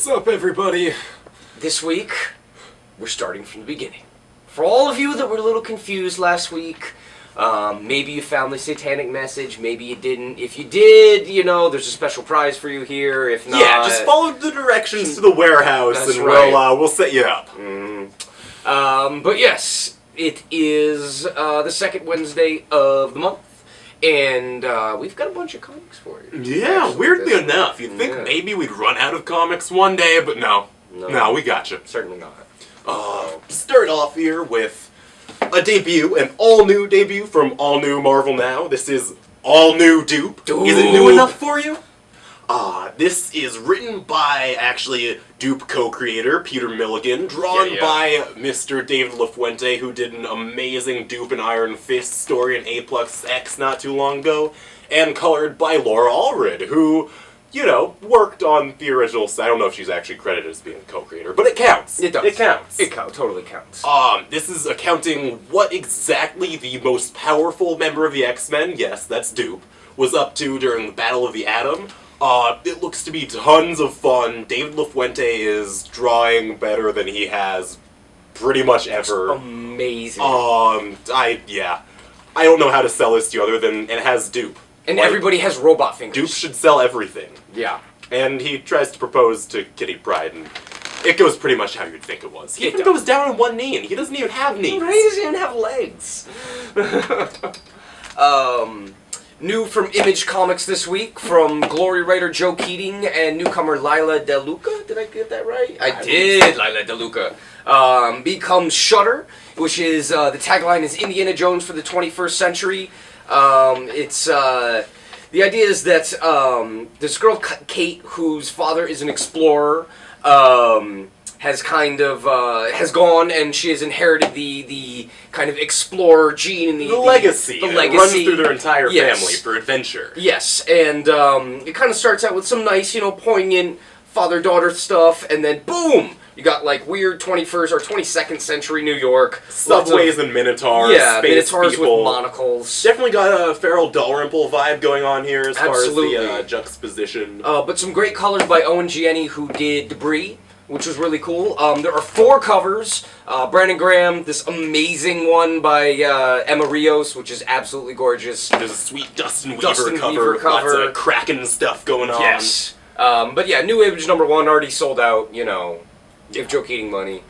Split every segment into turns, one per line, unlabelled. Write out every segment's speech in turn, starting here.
What's up, everybody?
This week, we're starting from the beginning. For all of you that were a little confused last week, maybe you found the satanic message, maybe you didn't. If you did, you know, there's a special prize for you here. If not...
Yeah, just follow the directions to the warehouse and we'll set you up.
But yes, it is the second Wednesday of the month. And we've got a bunch of comics for you.
Yeah, actually, weirdly enough. You'd think maybe we'd run out of comics one day, but no. No, we got you.
Certainly not.
Start off here with a debut, an all-new debut from All New Marvel Now. This is All New Doop. Is it new enough for you? This is written by, actually, Doop co-creator Peter Milligan, drawn by Mr. David LaFuente, who did an amazing Doop and Iron Fist story in A+X not too long ago, and colored by Laura Allred, who, you know, worked on the original. I don't know if she's actually credited as being a co-creator, but it counts.
It does.
It counts.
It totally counts.
This is accounting what exactly the most powerful member of the X-Men, yes, that's Doop, was up to during the Battle of the Atom. It looks to be tons of fun. David LaFuente is drawing better than he has pretty much ever.
It's amazing.
I don't know how to sell this to you other than it has Doop.
And everybody has robot fingers.
Doop should sell everything.
Yeah.
And he tries to propose to Kitty Pryde, and it goes pretty much how you'd think it was. He even goes down on one knee, and he doesn't even have knees.
He doesn't even have legs. New from Image Comics this week, from Glory writer Joe Keating and newcomer Lila DeLuca. Did I get that right? I did, Lila DeLuca. Becomes Shudder, which is, the tagline is Indiana Jones for the 21st century. The idea is that this girl, Kate, whose father is an explorer, has gone, and she has inherited the kind of explorer gene and the
legacy.
The legacy
runs through their entire family for adventure.
Yes, and it kind of starts out with some nice, poignant father-daughter stuff, and then boom, you got like weird 21st or 22nd century New York.
Subways and Minotaurs.
Yeah,
space
Minotaurs
people.
with monocles.
Definitely got a Feral Dalrymple vibe going on here as far as the juxtaposition.
But some great colors by Owen Gienny, who did Debris, which was really cool. There are 4 covers. Brandon Graham, this amazing one by Emma Rios, which is absolutely gorgeous.
There's a sweet Dustin Weaver cover. Lots of Kraken stuff going on.
Yes. But yeah, New Image #1 already sold out, Give Joe Keating money.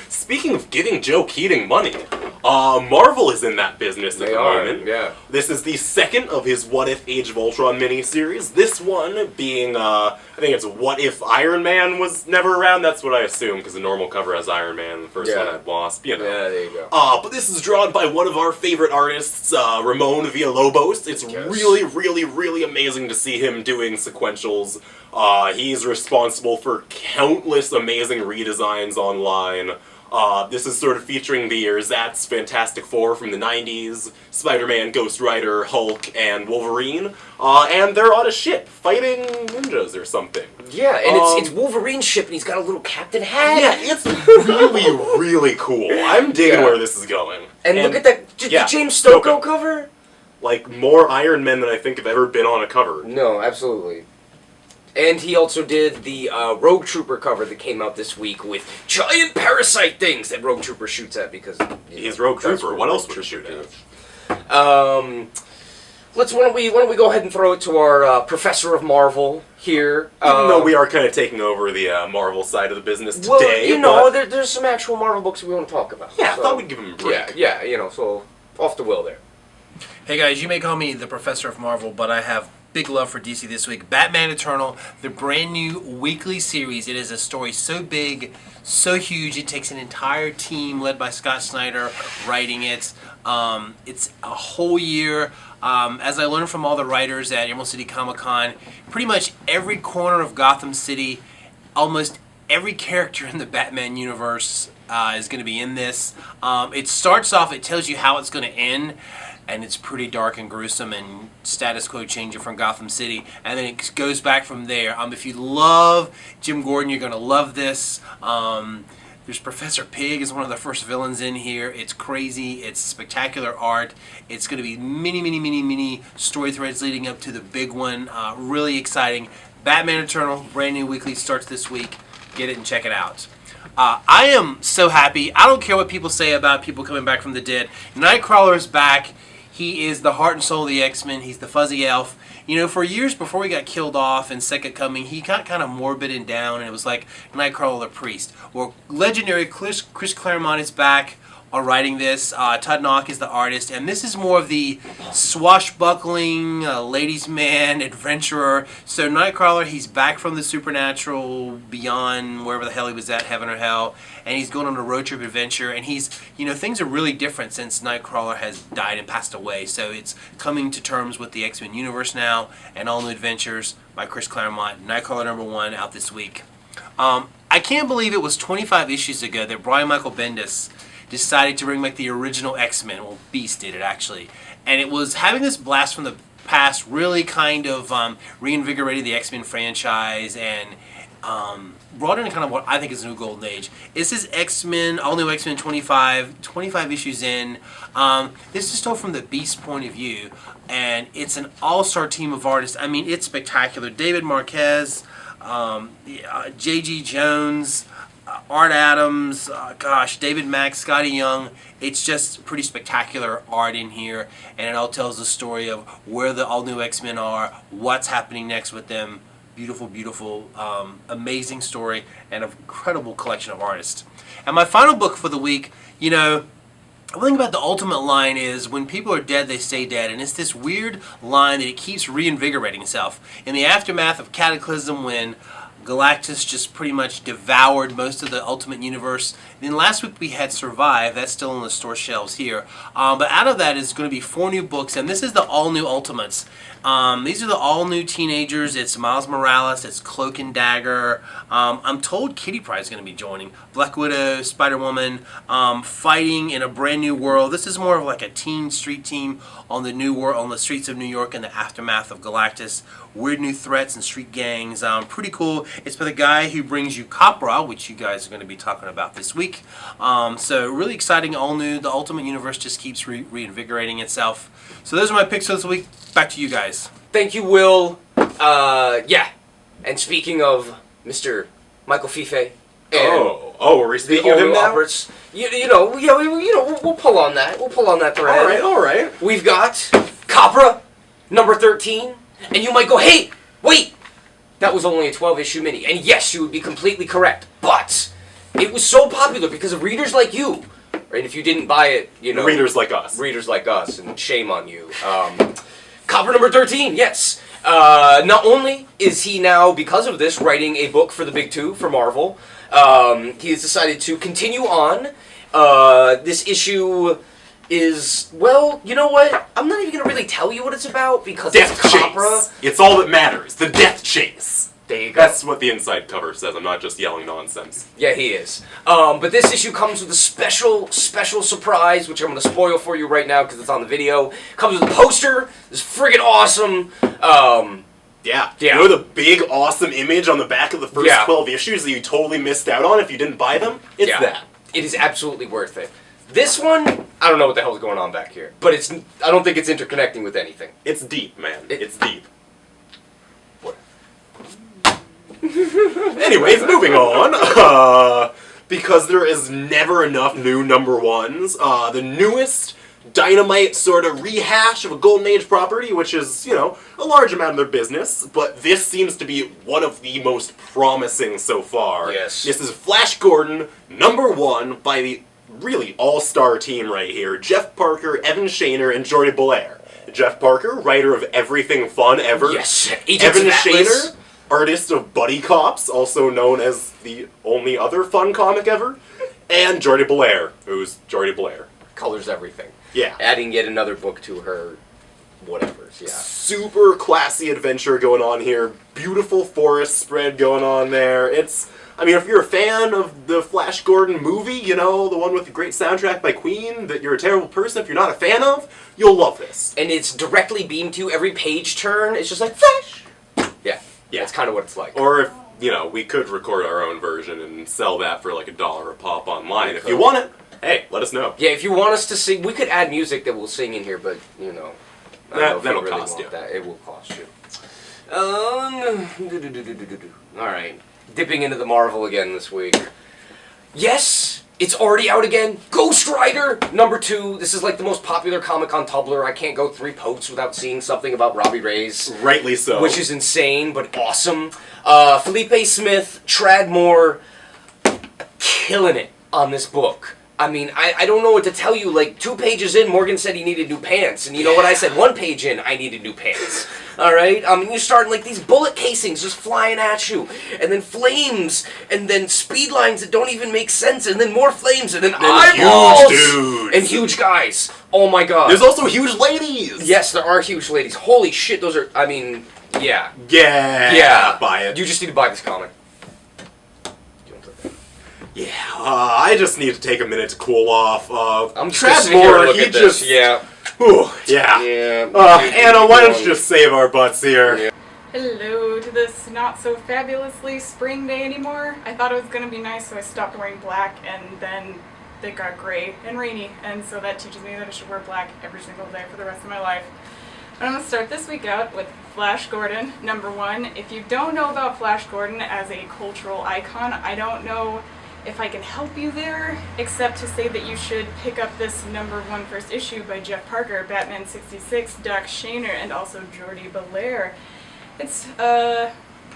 Speaking of giving Joe Keating money, Marvel is in that business at the moment.
Yeah.
This is the second of his What If Age of Ultron miniseries. This one being, I think it's What If Iron Man was never around. That's what I assume, because the normal cover has Iron Man. The first one had Wasp. Yeah,
there you go.
But this is drawn by one of our favorite artists, Ramon Villalobos. It's really, really, really amazing to see him doing sequentials. He's responsible for countless amazing redesigns online. This is sort of featuring the Ersatz Fantastic Four from the 90s, Spider-Man, Ghost Rider, Hulk, and Wolverine. And they're on a ship fighting ninjas or something.
Yeah, and it's Wolverine's ship, and he's got a little captain hat.
Yeah, it's really, really cool. I'm digging where this is going.
And look at that, the James Stocco cover.
Like, more Iron Men than I think have ever been on a cover.
No, absolutely. And he also did the Rogue Trooper cover that came out this week with giant parasite things that Rogue Trooper shoots at because
he's Rogue Trooper. What else would he shoot at?
Why don't we go ahead and throw it to our Professor of Marvel here?
Even though we are kind of taking over the Marvel side of the business today.
Well, there's some actual Marvel books we want to talk about.
Yeah, I thought we'd give him a break.
Yeah, so off the wheel there.
Hey guys, you may call me the Professor of Marvel, but I have big love for DC this week. Batman Eternal, the brand new weekly series. It is a story so big, so huge, it takes an entire team led by Scott Snyder writing it. It's a whole year. As I learned from all the writers at Emerald City Comic Con, pretty much every corner of Gotham City, almost every character in the Batman universe is going to be in this. It starts off, it tells you how it's going to end, and it's pretty dark and gruesome and status quo changing from Gotham City. And then it goes back from there. If you love Jim Gordon, you're going to love this. There's Professor Pig is one of the first villains in here. It's crazy. It's spectacular art. It's going to be many story threads leading up to the big one. Really exciting. Batman Eternal, brand new weekly, starts this week. Get it and check it out. I am so happy. I don't care what people say about people coming back from the dead. Nightcrawler is back. He is the heart and soul of the X-Men. He's the fuzzy elf. You know, for years before he got killed off in Second Coming, he got kind of morbid and down, and it was like Nightcrawler the priest. Well, legendary Chris Claremont is back on writing this. Todd Knock is the artist, and this is more of the swashbuckling ladies' man adventurer. So Nightcrawler, he's back from the supernatural beyond wherever the hell he was at, heaven or hell, and he's going on a road trip adventure. And he's, you know, things are really different since Nightcrawler has died and passed away. So it's coming to terms with the X-Men universe now, and all new adventures by Chris Claremont. Nightcrawler #1 out this week. I can't believe it was 25 issues ago that Brian Michael Bendis decided to bring back the original X-Men. Well, Beast did it, actually. And it was having this blast from the past really kind of reinvigorated the X-Men franchise and brought in kind of what I think is a new golden age. This is X-Men, all new X-Men 25 issues in. This is told from the Beast point of view, and it's an all-star team of artists. I mean, it's spectacular. David Marquez, J.G. Jones, Art Adams, David Mack, Scotty Young. It's just pretty spectacular art in here, and it all tells the story of where the all-new X-Men are, what's happening next with them. Beautiful, beautiful, amazing story, and an incredible collection of artists. And my final book for the week, you know, the thing about the Ultimate line is when people are dead, they stay dead. And it's this weird line that it keeps reinvigorating itself. In the aftermath of Cataclysm, when Galactus just pretty much devoured most of the Ultimate Universe. Then last week we had Survive. That's still on the store shelves here. But out of that is going to be 4 new books, and this is the all-new Ultimates. These are the all-new teenagers. It's Miles Morales. It's Cloak and Dagger. I'm told Kitty Pryde is going to be joining. Black Widow, Spider-Woman, fighting in a brand new world. This is more of like a teen street team on the new world, on the streets of New York in the aftermath of Galactus. Weird new threats and street gangs. Pretty cool. It's by the guy who brings you Copra, which you guys are going to be talking about this week. So really exciting, all new. The Ultimate Universe just keeps reinvigorating itself. So those are my picks for this week. Back to you guys.
Thank you, Will. Yeah. And speaking of Mr. Michael Fife.
Are we speaking of him now?
Operates, we'll pull on that. We'll pull on that thread.
All right.
We've got Copra, number 13. And you might go, hey, wait! That was only a 12-issue mini. And yes, you would be completely correct. But it was so popular because of readers like you. Right? If you didn't buy it, you know.
Readers like us.
Readers like us, and shame on you. Copra number 13, yes. Not only is he now, because of this, writing a book for the Big Two for Marvel, he has decided to continue on. This issue is, well, you know what? I'm not even going to really tell you what it's about because
Death
it's Copra.
Chase. It's all that matters. The Death Chase.
There you go.
That's what the inside cover says. I'm not just yelling nonsense.
Yeah, he is. But this issue comes with a special surprise, which I'm going to spoil for you right now because it's on the video. Comes with a poster. It's friggin' awesome.
Yeah. You know the big, awesome image on the back of the first 12 issues that you totally missed out on if you didn't buy them? It's that.
It is absolutely worth it. This one, I don't know what the hell's going on back here. But I don't think it's interconnecting with anything.
It's deep, man. It's deep. What? Anyways, moving on. Because there is never enough new number ones. The newest Dynamite sort of rehash of a Golden Age property, which is, you know, a large amount of their business, but this seems to be one of the most promising so far.
Yes.
This is Flash Gordon, number 1, by the really all-star team right here. Jeff Parker, Evan Shaner, and Jordi Belair. Jeff Parker, writer of Everything Fun Ever.
Yes.
Evan Shaner, artist of Buddy Cops, also known as the only other fun comic ever. And Jordi Belair, who's Jordi Belair.
Colors everything.
Yeah.
Adding yet another book to her whatevers, yeah.
Super classy adventure going on here. Beautiful forest spread going on there. I mean, if you're a fan of the Flash Gordon movie, you know, the one with the great soundtrack by Queen that you're a terrible person if you're not a fan of, you'll love this.
And it's directly beamed to every page turn. It's just like, Flash! Yeah. That's kind of what it's like.
Or if, you know, we could record our own version and sell that for like $1 a pop online. If you want it, hey, let us know.
Yeah, if you want us to sing, we could add music that we'll sing in here, but, you know,
That'll cost you.
It will cost you. Alright. Dipping into the Marvel again this week. Yes! It's already out again. Ghost Rider #2. This is like the most popular comic on Tumblr. I can't go 3 posts without seeing something about Robbie Reyes.
Rightly so.
Which is insane, but awesome. Felipe Smith, Tradmore, killing it on this book. I mean, I don't know what to tell you. Like, 2 pages in, Morgan said he needed new pants. And you know what I said? 1 page in, I needed new pants. Alright? I mean, you start like these bullet casings just flying at you. And then flames. And then speed lines that don't even make sense. And then more flames. And then eyeballs.
Huge dudes.
And huge guys. Oh my god.
There's also huge ladies.
Yes, there are huge ladies. Holy shit, those are, I mean, yeah.
Yeah. Buy it.
You just need to buy this comic.
Yeah, I just need to take a minute to cool off.
I'm just sitting here and look at this. Yeah.
Whew, yeah. Anna, why don't you just save our butts here?
Yeah.
Hello to this not so fabulously spring day anymore. I thought it was gonna be nice, so I stopped wearing black, and then it got gray and rainy, and so that teaches me that I should wear black every single day for the rest of my life. But I'm gonna start this week out with Flash Gordon, #1. If you don't know about Flash Gordon as a cultural icon, I don't know if I can help you there, except to say that you should pick up this #1 first issue by Jeff Parker, Batman 66, Doc Shaner, and also Jordi Belair. It's,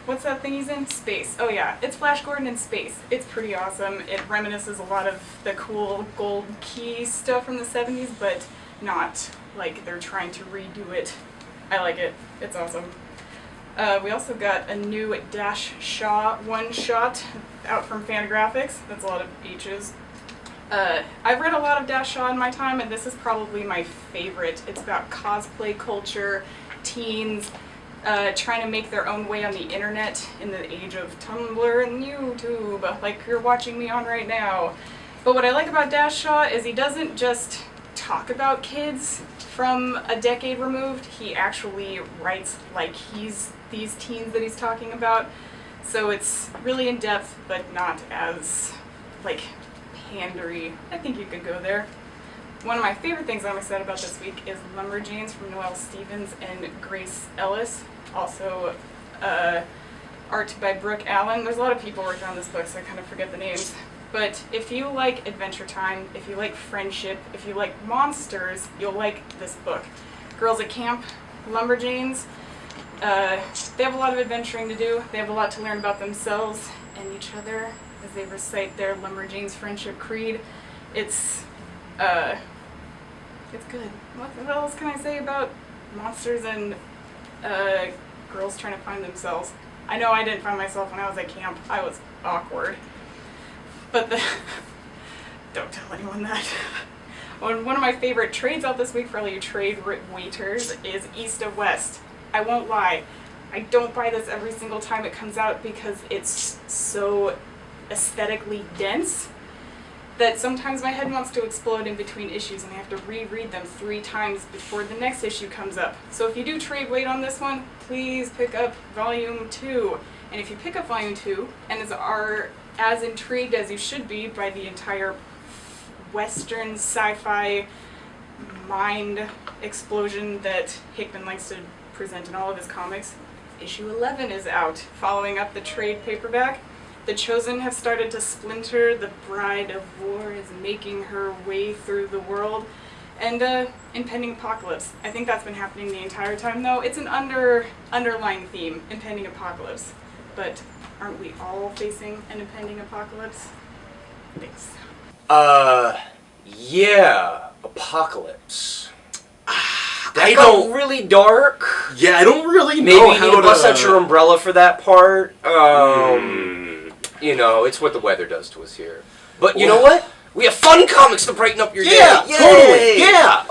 what's that thing he's in? Space. Oh yeah, it's Flash Gordon in space. It's pretty awesome. It reminisces a lot of the cool gold key stuff from the 70s, but not like they're trying to redo it. I like it. It's awesome. We also got a new Dash Shaw one-shot out from Fantagraphics. That's a lot of H's. I've read a lot of Dash Shaw in my time, and this is probably my favorite. It's about cosplay culture, teens, trying to make their own way on the internet in the age of Tumblr and YouTube, like you're watching me on right now. But what I like about Dash Shaw is he doesn't just talk about kids from a decade removed. He actually writes like he's these teens that he's talking about. So it's really in depth, but not as like pandery. I think you could go there. One of my favorite things I'm excited about this week is Lumberjanes from Noelle Stevens and Grace Ellis. Also art by Brooke Allen. There's a lot of people working on this book, so I kind of forget the names. But if you like Adventure Time, if you like friendship, if you like monsters, you'll like this book. Girls at Camp, Lumberjanes, they have a lot of adventuring to do. They have a lot to learn about themselves and each other as they recite their Lumberjanes friendship creed. It's good. What else can I say about monsters and girls trying to find themselves? I know I didn't find myself when I was at camp. I was awkward. But don't tell anyone that. One of my favorite trades out this week for all you trade waiters is East of West. I won't lie, I don't buy this every single time it comes out because it's so aesthetically dense that sometimes my head wants to explode in between issues and I have to reread them 3 times before the next issue comes up. So if you do trade wait on this one, please pick up Volume 2. And if you pick up Volume 2 and are as intrigued as you should be by the entire Western sci-fi mind explosion that Hickman likes to present in all of his comics, issue 11 is out, following up the trade paperback. The Chosen have started to splinter, the Bride of War is making her way through the world, and impending apocalypse. I think that's been happening the entire time, though. It's an underlying theme, impending apocalypse. But aren't we all facing an impending apocalypse? Thanks.
Yeah, apocalypse. That got really dark.
Yeah, I don't really
Maybe
know
you
how
need to
to
bust out your umbrella for that part. You know, it's what the weather does to us here. But you know what? We have fun comics to brighten up your day.
Yeah,
Yay!
totally. Yeah.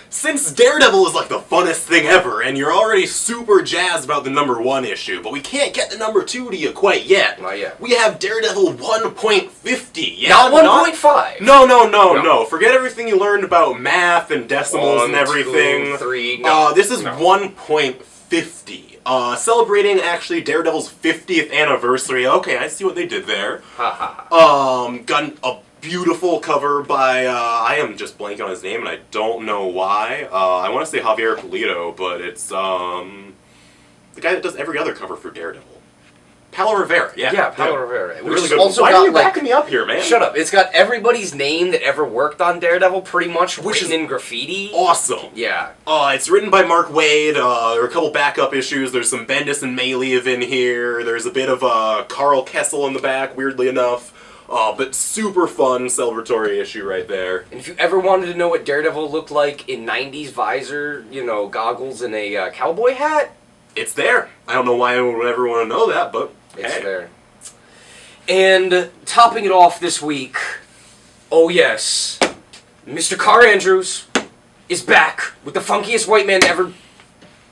Since Daredevil is like the funnest thing ever, and you're already super jazzed about the #1 issue, but we can't get the #2 to you quite yet.
Not yet.
We have Daredevil 1.50. Yeah,
Not 1.5.
No. Forget everything you learned about math and decimals and everything.
2, 3. No.
This is 1.50. Celebrating actually Daredevil's 50th anniversary. Okay, I see what they did there. Got a beautiful cover by, I am just blanking on his name and I don't know why. I want to say Javier Pulido, but it's, The guy that does every other cover for Daredevil. Paulo Rivera, yeah.
Yeah, Paulo Rivera. Which
Really good.
also
Why
got,
are you
like,
backing me up here, man?
Shut up. It's got everybody's name that ever worked on Daredevil pretty much
Which
written
is
in graffiti.
Awesome.
Yeah.
It's written by Mark Waid. There are a couple backup issues. There's some Bendis and Maylev in here. There's a bit of Carl Kessel in the back, weirdly enough. But super fun celebratory issue right there.
And if you ever wanted to know what Daredevil looked like in 90s visor, goggles and a cowboy hat,
It's there. I don't know why anyone would ever want to know that, but
it's
hey.
there. And topping it off this week, oh yes, Mr. Carr Andrews is back with the funkiest white man to ever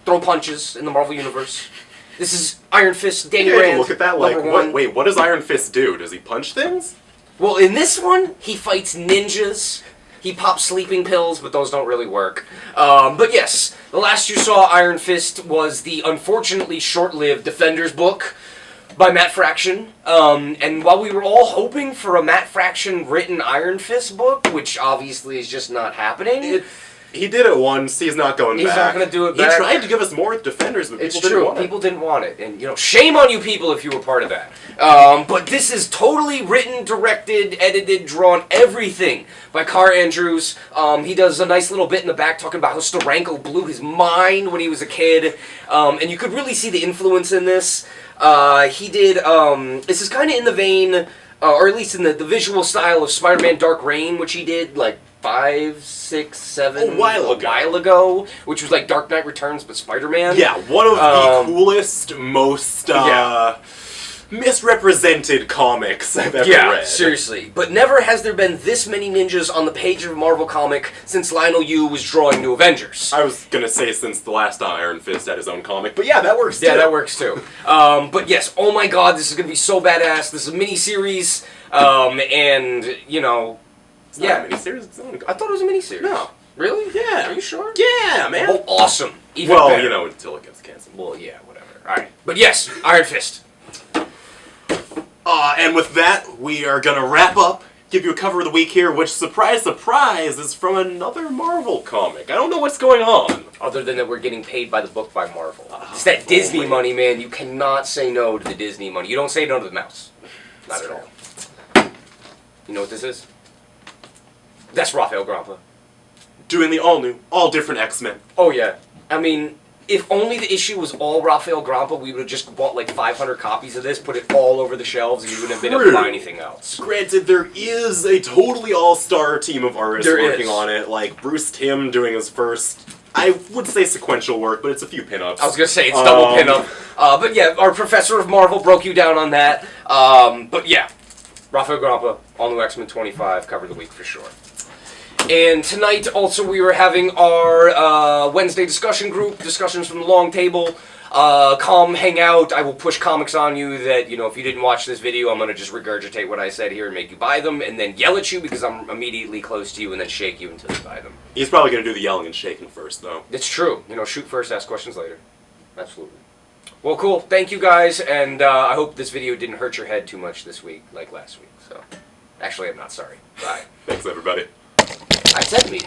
throw punches in the Marvel Universe. This is Iron Fist, Danny
Yeah,
Rand,
look at that, like,
number one.
what does Iron Fist do? Does he punch things?
Well, in this one, he fights ninjas. He pops sleeping pills, but those don't really work. But yes, the last you saw Iron Fist was the unfortunately short-lived Defenders book by Matt Fraction. And while we were all hoping for a Matt Fraction written Iron Fist book, which obviously is just not happening...
He did it once. He's not going back.
He's not going to do it back.
He tried to give us more Defenders, but
It's
people
true.
didn't want it.
People didn't want it, and shame on you people if you were part of that. But this is totally written, directed, edited, drawn, everything by Carr Andrews. He does a nice little bit in the back talking about how Steranko blew his mind when he was a kid, and you could really see the influence in this. He did. This is kind of in the vein, or at least in the visual style of Spider-Man: Dark Reign, which he did like 5, 6, 7
A while
ago, which was like Dark Knight Returns but Spider-Man.
Yeah, one of the coolest, most misrepresented comics I've ever read.
Seriously. But never has there been this many ninjas on the page of a Marvel comic since Lionel Yu was drawing New Avengers.
I was gonna say since the last time Iron Fist had his own comic, but yeah, that works too.
Yeah, that works too. But yes, oh my god, this is gonna be so badass. This is a mini-series, and,
It's not a miniseries, it's not
I thought it was a mini-series.
No.
Really?
Yeah.
Are you sure?
Yeah, man.
Oh, awesome. Even
Well,
better.
until it gets canceled.
Well, yeah, whatever. Alright. But yes, Iron Fist.
And with that, we are gonna wrap up, give you a cover of the week here, which, surprise, surprise, is from another Marvel comic. I don't know what's going on.
Other than that we're getting paid by the book by Marvel. It's that Disney
boy.
money, man. You cannot say no to the Disney money. You don't say no to the mouse. Not at all. You know what this is? That's Raphael Grompa.
Doing the all-new, all-different X-Men.
Oh, yeah. I mean, if only the issue was all Raphael Grompa, we would have just bought like 500 copies of this, put it all over the shelves, and you wouldn't have been able to buy anything else.
Granted, there is a totally all-star team of artists
There
working
is.
on it, like Bruce Timm doing his first, I would say sequential work, but it's a few pinups.
I was going to say, it's double pinup. But yeah, our Professor of Marvel broke you down on that. But yeah, Raphael Grompa, All New X-Men 25, cover of the week for sure. And tonight, also, we were having our Wednesday discussion group, discussions from the long table. Come hang out. I will push comics on you that, if you didn't watch this video, I'm going to just regurgitate what I said here and make you buy them, and then yell at you because I'm immediately close to you, and then shake you until you buy them.
He's probably going to do the yelling and shaking first, though.
It's true. Shoot first, ask questions later. Absolutely. Well, cool. Thank you, guys, and I hope this video didn't hurt your head too much this week, like last week. So, actually, I'm not sorry. Bye.
Thanks, everybody.
I said me.